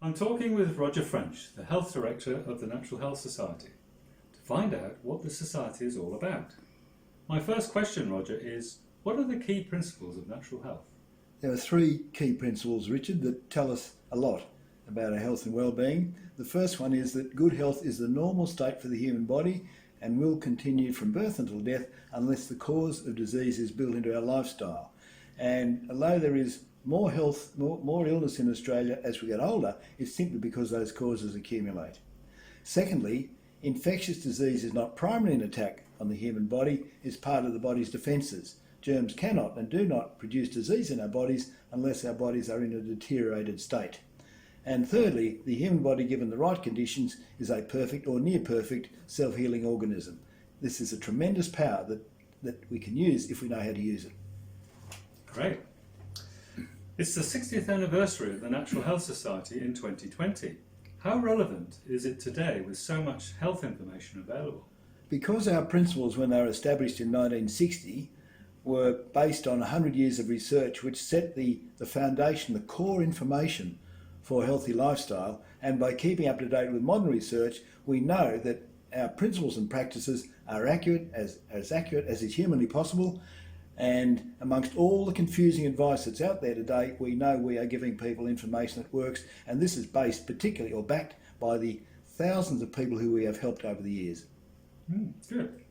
I'm talking with Roger French, the Health Director of the Natural Health Society, to find out what the Society is all about. My first question, Roger, is what are the key principles of natural health? There are three key principles, Richard, that tell us a lot about our health and well-being. The first one is that good health is the normal state for the human body and will continue from birth until death unless the cause of disease is built into our lifestyle. And although there is more illness in Australia as we get older, it's simply because those causes accumulate. Secondly, infectious disease is not primarily an attack on the human body, it's part of the body's defences. Germs cannot and do not produce disease in our bodies unless our bodies are in a deteriorated state. And thirdly, the human body, given the right conditions, is a perfect or near perfect self-healing organism. This is a tremendous power that we can use if we know how to use it. Great. It's the 60th anniversary of the Natural Health Society in 2020. How relevant is it today with so much health information available? Because our principles, when they were established in 1960, were based on 100 years of research which set the foundation, the core information for a healthy lifestyle, and by keeping up to date with modern research, we know that our principles and practices are accurate, as accurate as is humanly possible. And amongst all the confusing advice that's out there today, we know we are giving people information that works, and this is based particularly or backed by the thousands of people who we have helped over the years. Good.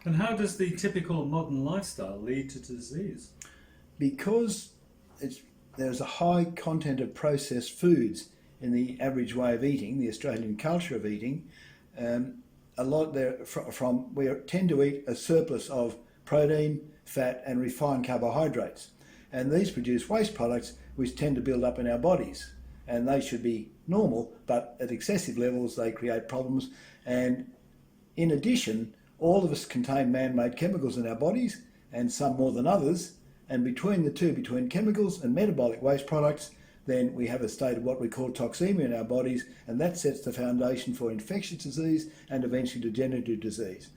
And how does the typical modern lifestyle lead to disease? Because there's a high content of processed foods in the average way of eating, the Australian culture of eating, a lot there we tend to eat a surplus of protein, fat and refined carbohydrates. And these produce waste products which tend to build up in our bodies. And they should be normal, but at excessive levels they create problems. And in addition, all of us contain man-made chemicals in our bodies, and some more than others. And between the two, between chemicals and metabolic waste products, then we have a state of what we call toxemia in our bodies, and that sets the foundation for infectious disease and eventually degenerative disease.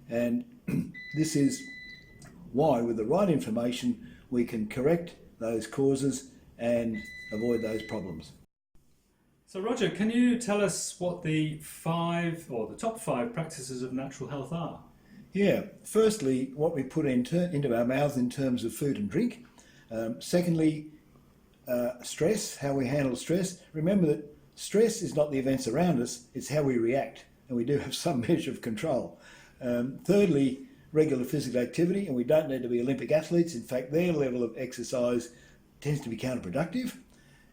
And this is why, with the right information, we can correct those causes and avoid those problems. So Roger, can you tell us what the top five practices of natural health are? Yeah, firstly, what we put into our mouths in terms of food and drink. Secondly, stress, how we handle stress. Remember that stress is not the events around us, it's how we react, and we do have some measure of control. Thirdly, regular physical activity, and we don't need to be Olympic athletes. In fact, their level of exercise tends to be counterproductive.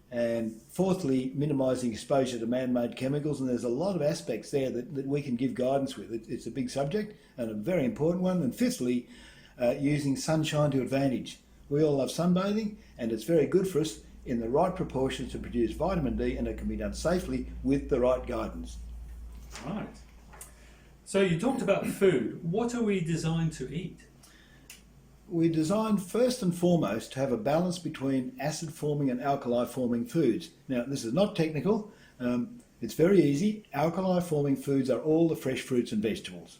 And fourthly, minimising exposure to man-made chemicals, and there's a lot of aspects there that we can give guidance with. It's a big subject and a very important one. And fifthly, using sunshine to advantage. We all love sunbathing, and it's very good for us in the right proportions to produce vitamin D, and it can be done safely with the right guidance. Right. So you talked about food. What are we designed to eat? We designed first and foremost to have a balance between acid forming and alkali forming foods. Now, this is not technical, it's very easy. Alkali forming foods are all the fresh fruits and vegetables.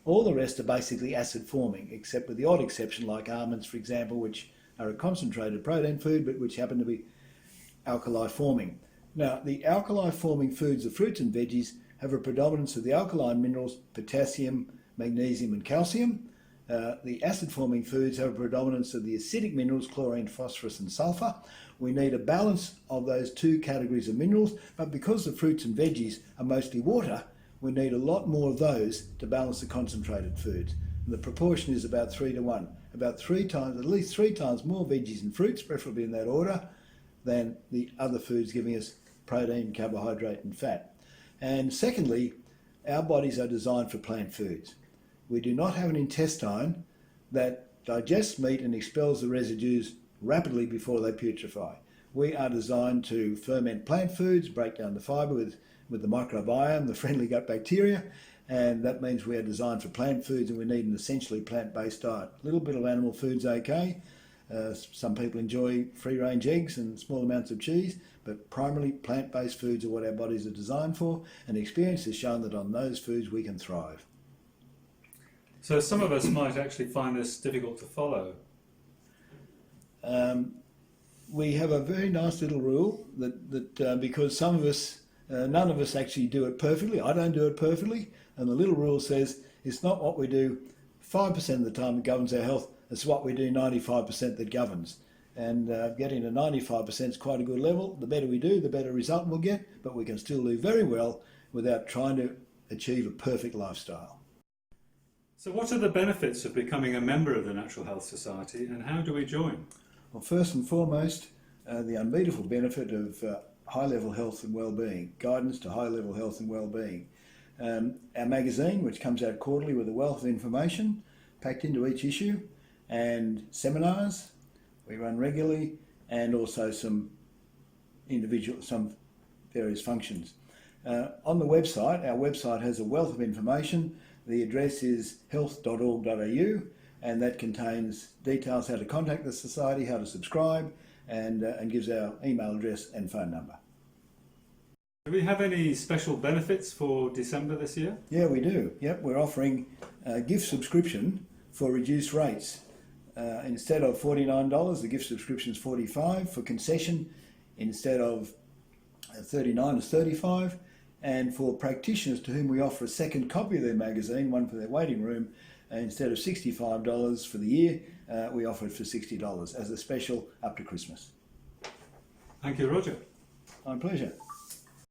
All the rest are basically acid forming, except with the odd exception like almonds, for example, which are a concentrated protein food but which happen to be alkali forming. Now, the alkali forming foods, the fruits and veggies, have a predominance of the alkaline minerals potassium, magnesium and calcium. The acid-forming foods have a predominance of the acidic minerals, chlorine, phosphorus and sulphur. We need a balance of those two categories of minerals, but because the fruits and veggies are mostly water, we need a lot more of those to balance the concentrated foods. And the proportion is about 3 to 1, about 3 times, at least 3 times more veggies and fruits, preferably in that order, than the other foods giving us protein, carbohydrate and fat. And secondly, our bodies are designed for plant foods. We do not have an intestine that digests meat and expels the residues rapidly before they putrefy. We are designed to ferment plant foods, break down the fibre with the microbiome, the friendly gut bacteria, and that means we are designed for plant foods and we need an essentially plant-based diet. A little bit of animal food's okay. Some people enjoy free-range eggs and small amounts of cheese, but primarily plant-based foods are what our bodies are designed for, and experience has shown that on those foods we can thrive. So some of us might actually find this difficult to follow. we have a very nice little rule that because some of us, none of us actually do it perfectly. I don't do it perfectly. And the little rule says it's not what we do 5% of the time that governs our health, it's what we do 95% that governs. And getting to 95% is quite a good level. The better we do, the better result we'll get, but we can still do very well without trying to achieve a perfect lifestyle. So what are the benefits of becoming a member of the Natural Health Society, and how do we join? Well, first and foremost, the unbeatable benefit of high-level health and well-being, guidance to high-level health and well-being. Our magazine, which comes out quarterly with a wealth of information packed into each issue, and seminars we run regularly, and also some various functions. On the website, our website has a wealth of information. The address is health.org.au, and that contains details how to contact the Society, how to subscribe, and gives our email address and phone number. Do we have any special benefits for December this year? Yeah, we do. Yep, we're offering a gift subscription for reduced rates. Instead of $49, the gift subscription is $45. For concession, instead of $39 is $35. And for practitioners to whom we offer a second copy of their magazine, one for their waiting room, instead of $65 for the year, we offer it for $60 as a special up to Christmas. Thank you, Roger. My pleasure.